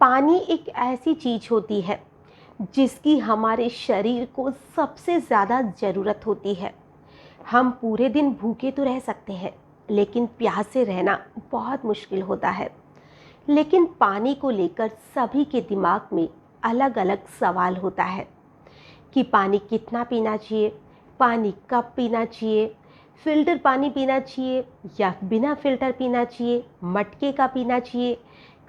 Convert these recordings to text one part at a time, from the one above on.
पानी एक ऐसी चीज़ होती है जिसकी हमारे शरीर को सबसे ज़्यादा ज़रूरत होती है। हम पूरे दिन भूखे तो रह सकते हैं, लेकिन प्यासे रहना बहुत मुश्किल होता है। लेकिन पानी को लेकर सभी के दिमाग में अलग अलग सवाल होता है कि पानी कितना पीना चाहिए, पानी कब पीना चाहिए, फ़िल्टर पानी पीना चाहिए या बिना फ़िल्टर पीना चाहिए, मटके का पीना चाहिए,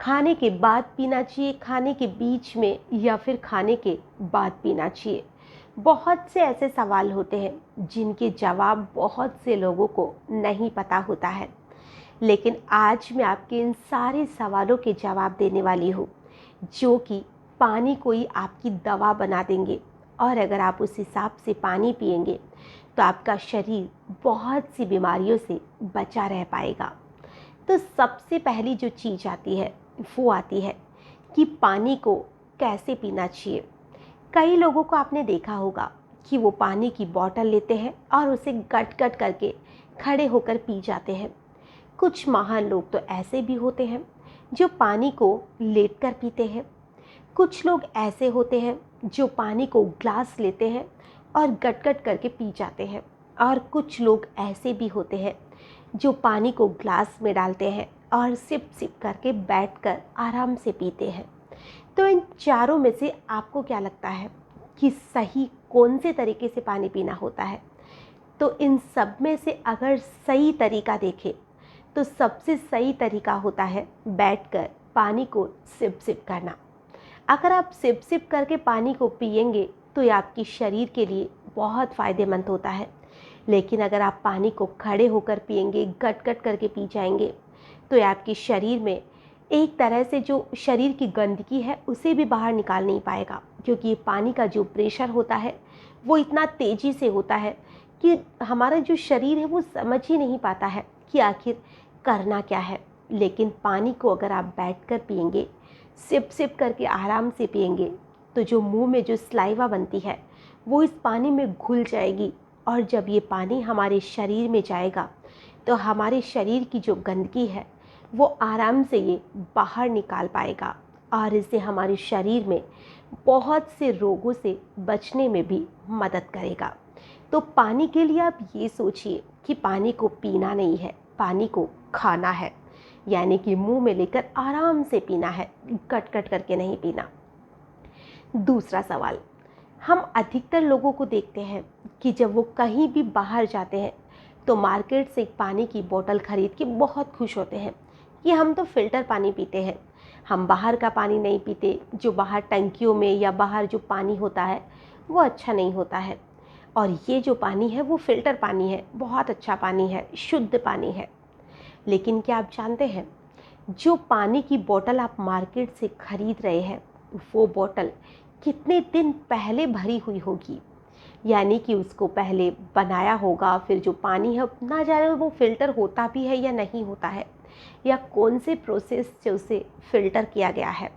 खाने के बाद पीना चाहिए, खाने के बीच में या फिर खाने के बाद पीना चाहिए। बहुत से ऐसे सवाल होते हैं जिनके जवाब बहुत से लोगों को नहीं पता होता है। लेकिन आज मैं आपके इन सारे सवालों के जवाब देने वाली हूँ, जो कि पानी को ही आपकी दवा बना देंगे। और अगर आप उस हिसाब से पानी पिएंगे तो आपका शरीर बहुत सी बीमारियों से बचा रह पाएगा। तो सबसे पहली जो चीज़ आती है वो आती है कि पानी को कैसे पीना चाहिए। कई लोगों को आपने देखा होगा कि वो पानी की बोतल लेते हैं और उसे गट गट करके खड़े होकर पी जाते हैं। कुछ महान लोग तो ऐसे भी होते हैं जो पानी को लेटकर पीते हैं। कुछ लोग ऐसे होते हैं जो पानी को ग्लास लेते हैं और गट गट करके पी जाते हैं। और कुछ लोग ऐसे भी होते हैं जो पानी को ग्लास में डालते हैं और सिप सिप करके बैठकर आराम से पीते हैं। तो इन चारों में से आपको क्या लगता है कि सही कौन से तरीके से पानी पीना होता है? तो इन सब में से अगर सही तरीका देखें तो सबसे सही तरीका होता है बैठकर पानी को सिप सिप करना। अगर आप सिप सिप करके पानी को पिएंगे तो ये आपके शरीर के लिए बहुत फ़ायदेमंद होता है। लेकिन अगर आप पानी को खड़े होकर पिएंगे, गट गट करके पी जाएंगे, तो ये आपके शरीर में एक तरह से जो शरीर की गंदगी है उसे भी बाहर निकाल नहीं पाएगा। क्योंकि ये पानी का जो प्रेशर होता है वो इतना तेज़ी से होता है कि हमारा जो शरीर है वो समझ ही नहीं पाता है कि आखिर करना क्या है। लेकिन पानी को अगर आप बैठकर पिएंगे, सिप सिप करके आराम से पिएंगे, तो जो मुंह में जो सलाइवा बनती है वो इस पानी में घुल जाएगी। और जब ये पानी हमारे शरीर में जाएगा तो हमारे शरीर की जो गंदगी है वो आराम से ये बाहर निकाल पाएगा और इससे हमारे शरीर में बहुत से रोगों से बचने में भी मदद करेगा। तो पानी के लिए आप ये सोचिए कि पानी को पीना नहीं है, पानी को खाना है। यानी कि मुंह में लेकर आराम से पीना है, कट कट करके नहीं पीना। दूसरा सवाल, हम अधिकतर लोगों को देखते हैं कि जब वो कहीं भी बाहर जाते हैं तो मार्केट से एक पानी की बोतल खरीद के बहुत खुश होते हैं कि हम तो फ़िल्टर पानी पीते हैं, हम बाहर का पानी नहीं पीते। जो बाहर टंकियों में या बाहर जो पानी होता है वो अच्छा नहीं होता है, और ये जो पानी है वो फ़िल्टर पानी है, बहुत अच्छा पानी है, शुद्ध पानी है। लेकिन क्या आप जानते हैं, जो पानी की बोतल आप मार्केट से खरीद रहे हैं वो बोतल कितने दिन पहले भरी हुई होगी। यानी कि उसको पहले बनाया होगा, फिर जो पानी है ना जाने वो फ़िल्टर होता भी है या नहीं होता है, या कौन से प्रोसेस से उसे फ़िल्टर किया गया है,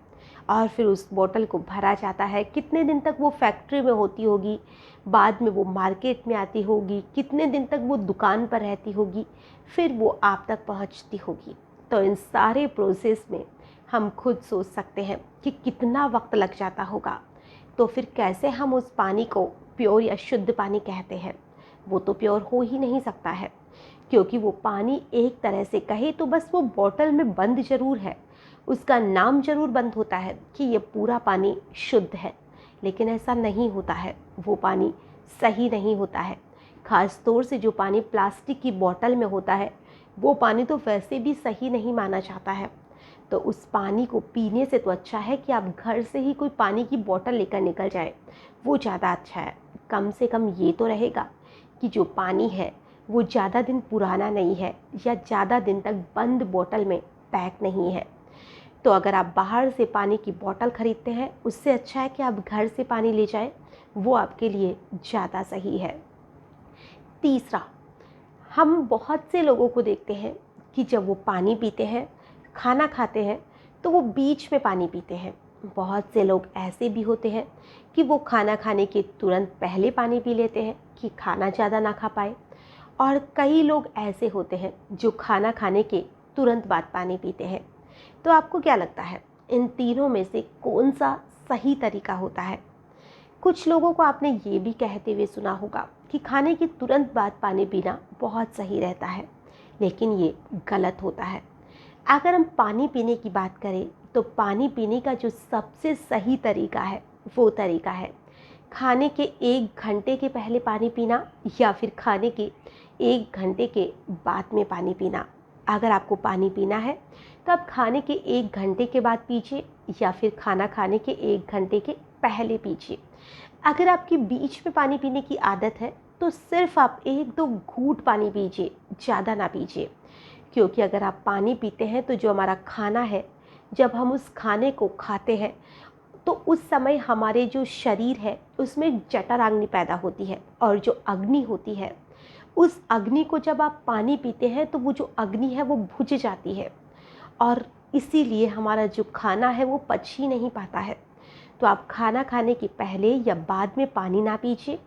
और फिर उस बोतल को भरा जाता है। कितने दिन तक वो फैक्ट्री में होती होगी, बाद में वो मार्केट में आती होगी, कितने दिन तक वो दुकान पर रहती होगी, फिर वो आप तक पहुंचती होगी। तो इन सारे प्रोसेस में हम खुद सोच सकते हैं कि कितना वक्त लग जाता होगा। तो फिर कैसे हम उस पानी को प्योर या शुद्ध पानी कहते हैं? वो तो प्योर हो ही नहीं सकता है, क्योंकि वो पानी एक तरह से कहे तो बस वो बोतल में बंद ज़रूर है, उसका नाम ज़रूर बंद होता है कि ये पूरा पानी शुद्ध है, लेकिन ऐसा नहीं होता है। वो पानी सही नहीं होता है। ख़ास तौर से जो पानी प्लास्टिक की बोतल में होता है वो पानी तो वैसे भी सही नहीं माना जाता है। तो उस पानी को पीने से तो अच्छा है कि आप घर से ही कोई पानी की बोतल लेकर निकल जाए, वो ज़्यादा अच्छा है। कम से कम ये तो रहेगा कि जो पानी है वो ज़्यादा दिन पुराना नहीं है या ज़्यादा दिन तक बंद बोतल में पैक नहीं है। तो अगर आप बाहर से पानी की बोतल ख़रीदते हैं, उससे अच्छा है कि आप घर से पानी ले जाएं, वो आपके लिए ज़्यादा सही है। तीसरा, हम बहुत से लोगों को देखते हैं कि जब वो पानी पीते हैं, खाना खाते हैं, तो वो बीच में पानी पीते हैं। बहुत से लोग ऐसे भी होते हैं कि वो खाना खाने के तुरंत पहले पानी पी लेते हैं कि खाना ज़्यादा ना खा पाए। और कई लोग ऐसे होते हैं जो खाना खाने के तुरंत बाद पानी पीते हैं। तो आपको क्या लगता है, इन तीनों में से कौन सा सही तरीका होता है? कुछ लोगों को आपने ये भी कहते हुए सुना होगा कि खाने के तुरंत बाद पानी पीना बहुत सही रहता है, लेकिन ये गलत होता है। अगर हम पानी पीने की बात करें तो पानी पीने का जो सबसे सही तरीका है वो तरीका है खाने के 1 घंटे के पहले पानी पीना या फिर खाने के 1 घंटे के बाद में पानी पीना। अगर आपको पानी पीना है तो आप खाने के 1 घंटे के बाद पीजिए या फिर खाना खाने के 1 घंटे के पहले पीजिए। अगर आपकी बीच में पानी पीने की आदत है तो सिर्फ आप 1-2 घूंट पानी पीजिए, ज़्यादा ना पीजिए। क्योंकि अगर आप पानी पीते हैं तो जो हमारा खाना है, जब हम उस खाने को खाते हैं तो उस समय हमारे जो शरीर है उसमें जठराग्नि पैदा होती है, और जो अग्नि होती है उस अग्नि को जब आप पानी पीते हैं तो वो जो अग्नि है वो बुझ जाती है, और इसीलिए हमारा जो खाना है वो पच ही नहीं पाता है। तो आप खाना खाने के पहले या बाद में पानी ना पीजिए,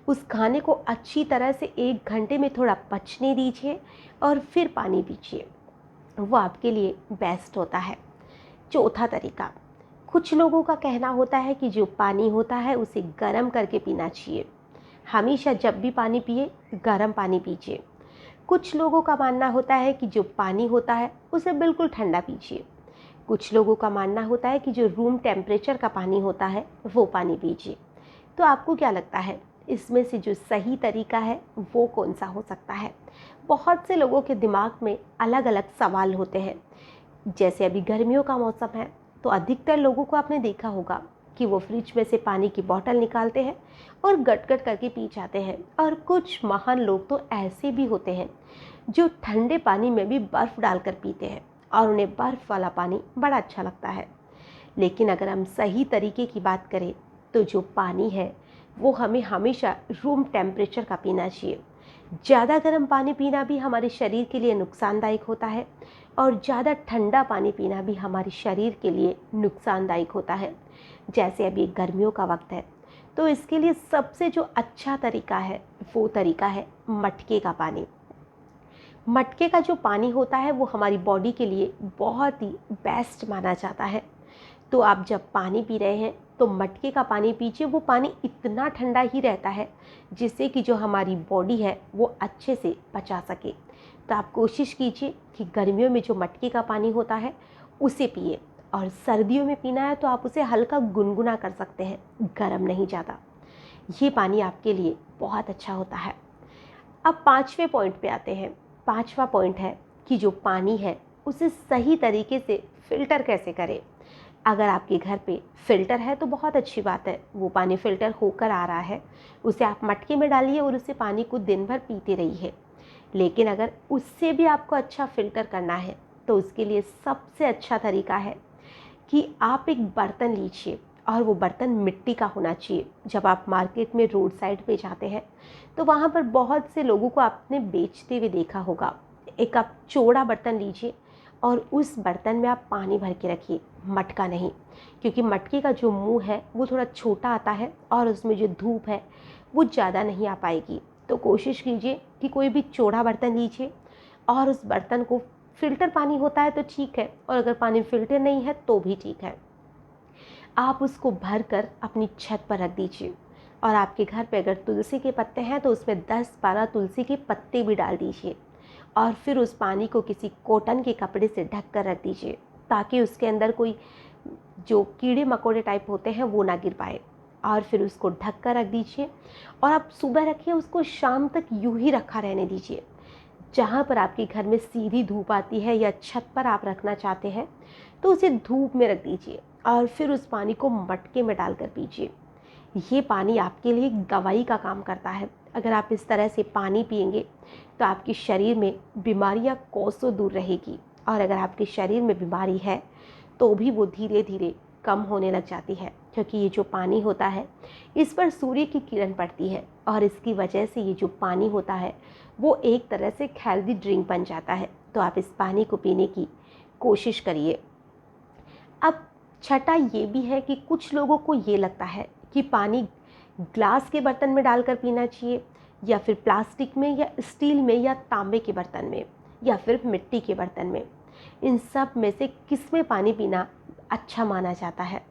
उस खाने को अच्छी तरह से 1 घंटे में थोड़ा पचने दीजिए और फिर पानी पीजिए, वो आपके लिए बेस्ट होता है। चौथा तरीका, कुछ लोगों का कहना होता है कि जो पानी होता है उसे गर्म करके पीना चाहिए। हमेशा जब भी पानी पिए गर्म पानी पीजिए। कुछ लोगों का मानना होता है कि जो पानी होता है उसे बिल्कुल ठंडा पीजिए। कुछ लोगों का मानना होता है कि जो रूम टेम्परेचर का पानी होता है वो पानी पीजिए। तो आपको क्या लगता है इसमें से जो सही तरीका है वो कौन सा हो सकता है? बहुत से लोगों के दिमाग में अलग अलग सवाल होते हैं। जैसे अभी गर्मियों का मौसम है तो अधिकतर लोगों को आपने देखा होगा कि वो फ्रिज में से पानी की बोतल निकालते हैं और गट-गट करके पी जाते हैं। और कुछ महान लोग तो ऐसे भी होते हैं जो ठंडे पानी में भी बर्फ़ डालकर पीते हैं और उन्हें बर्फ़ वाला पानी बड़ा अच्छा लगता है। लेकिन अगर हम सही तरीके की बात करें तो जो पानी है वो हमें हमेशा रूम टेम्परेचर का पीना चाहिए। ज़्यादा गर्म पानी पीना भी हमारे शरीर के लिए नुकसानदायक होता है, और ज़्यादा ठंडा पानी पीना भी हमारे शरीर के लिए नुकसानदायक होता है। जैसे अभी गर्मियों का वक्त है तो इसके लिए सबसे जो अच्छा तरीका है वो तरीका है मटके का पानी। मटके का जो पानी होता है वो हमारी बॉडी के लिए बहुत ही बेस्ट माना जाता है। तो आप जब पानी पी रहे हैं तो मटके का पानी पीजिए। वो पानी इतना ठंडा ही रहता है जिससे कि जो हमारी बॉडी है वो अच्छे से पचा सके। तो आप कोशिश कीजिए कि गर्मियों में जो मटके का पानी होता है उसे पिए, और सर्दियों में पीना है तो आप उसे हल्का गुनगुना कर सकते हैं, गर्म नहीं ज़्यादा। ये पानी आपके लिए बहुत अच्छा होता है। अब 5वें पॉइंट पे आते हैं। 5वां पॉइंट है कि जो पानी है उसे सही तरीके से फ़िल्टर कैसे करें। अगर आपके घर पे फ़िल्टर है तो बहुत अच्छी बात है, वो पानी फ़िल्टर होकर आ रहा है, उसे आप मटके में डालिए और उसे पानी को दिन भर पीते रहिए। लेकिन अगर उससे भी आपको अच्छा फ़िल्टर करना है तो उसके लिए सबसे अच्छा तरीका है कि आप एक बर्तन लीजिए, और वो बर्तन मिट्टी का होना चाहिए। जब आप मार्केट में रोड साइड पे जाते हैं तो वहाँ पर बहुत से लोगों को आपने बेचते हुए देखा होगा। एक आप चौड़ा बर्तन लीजिए और उस बर्तन में आप पानी भर के रखिए, मटका नहीं, क्योंकि मटके का जो मुंह है वो थोड़ा छोटा आता है और उसमें जो धूप है वो ज़्यादा नहीं आ पाएगी। तो कोशिश कीजिए कि कोई भी चौड़ा बर्तन लीजिए और उस बर्तन को, फ़िल्टर पानी होता है तो ठीक है, और अगर पानी फ़िल्टर नहीं है तो भी ठीक है, आप उसको भर कर अपनी छत पर रख दीजिए। और आपके घर पे अगर तुलसी के पत्ते हैं तो उसमें 10-12 तुलसी के पत्ते भी डाल दीजिए, और फिर उस पानी को किसी कॉटन के कपड़े से ढक कर रख दीजिए, ताकि उसके अंदर कोई जो कीड़े मकोड़े टाइप होते हैं वो ना गिर पाए। और फिर उसको ढक कर रख दीजिए, और आप सुबह रखिए, उसको शाम तक यूं ही रखा रहने दीजिए। जहाँ पर आपके घर में सीधी धूप आती है या छत पर आप रखना चाहते हैं तो उसे धूप में रख दीजिए, और फिर उस पानी को मटके में डालकर पीजिए। ये पानी आपके लिए एक दवाई का काम करता है। अगर आप इस तरह से पानी पिएंगे तो आपके शरीर में बीमारियां कोसों दूर रहेगी, और अगर आपके शरीर में बीमारी है तो भी वो धीरे धीरे कम होने लग जाती है, क्योंकि ये जो पानी होता है इस पर सूर्य की किरण पड़ती है, और इसकी वजह से ये जो पानी होता है वो एक तरह से हेल्दी ड्रिंक बन जाता है। तो आप इस पानी को पीने की कोशिश करिए। अब छठा ये भी है कि कुछ लोगों को ये लगता है कि पानी ग्लास के बर्तन में डालकर पीना चाहिए, या फिर प्लास्टिक में या स्टील में या तांबे के बर्तन में या फिर मिट्टी के बर्तन में। इन सब में से किस में पानी पीना अच्छा माना जाता है।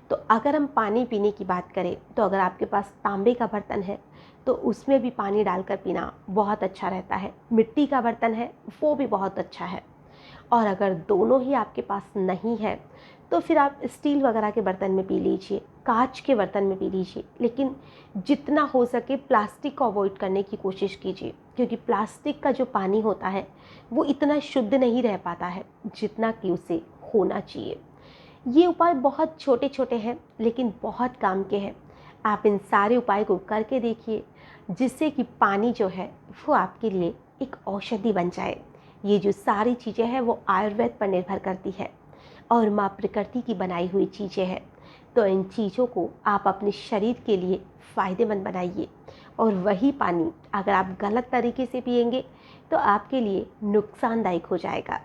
तो अगर हम पानी पीने की बात करें तो अगर आपके पास तांबे का बर्तन है तो उसमें भी पानी डालकर पीना बहुत अच्छा रहता है। मिट्टी का बर्तन है वो भी बहुत अच्छा है। और अगर दोनों ही आपके पास नहीं है तो फिर आप स्टील वगैरह के बर्तन में पी लीजिए, कांच के बर्तन में पी लीजिए, लेकिन जितना हो सके प्लास्टिक को अवॉइड करने की कोशिश कीजिए, क्योंकि प्लास्टिक का जो पानी होता है वो इतना शुद्ध नहीं रह पाता है जितना कि उसे होना चाहिए। ये उपाय बहुत छोटे छोटे हैं लेकिन बहुत काम के हैं। आप इन सारे उपाय को करके देखिए, जिससे कि पानी जो है वो आपके लिए एक औषधि बन जाए। ये जो सारी चीज़ें हैं वो आयुर्वेद पर निर्भर करती है और माँ प्रकृति की बनाई हुई चीज़ें हैं। तो इन चीज़ों को आप अपने शरीर के लिए फ़ायदेमंद बनाइए, और वही पानी अगर आप गलत तरीके से पिएंगे तो आपके लिए नुकसानदायक हो जाएगा।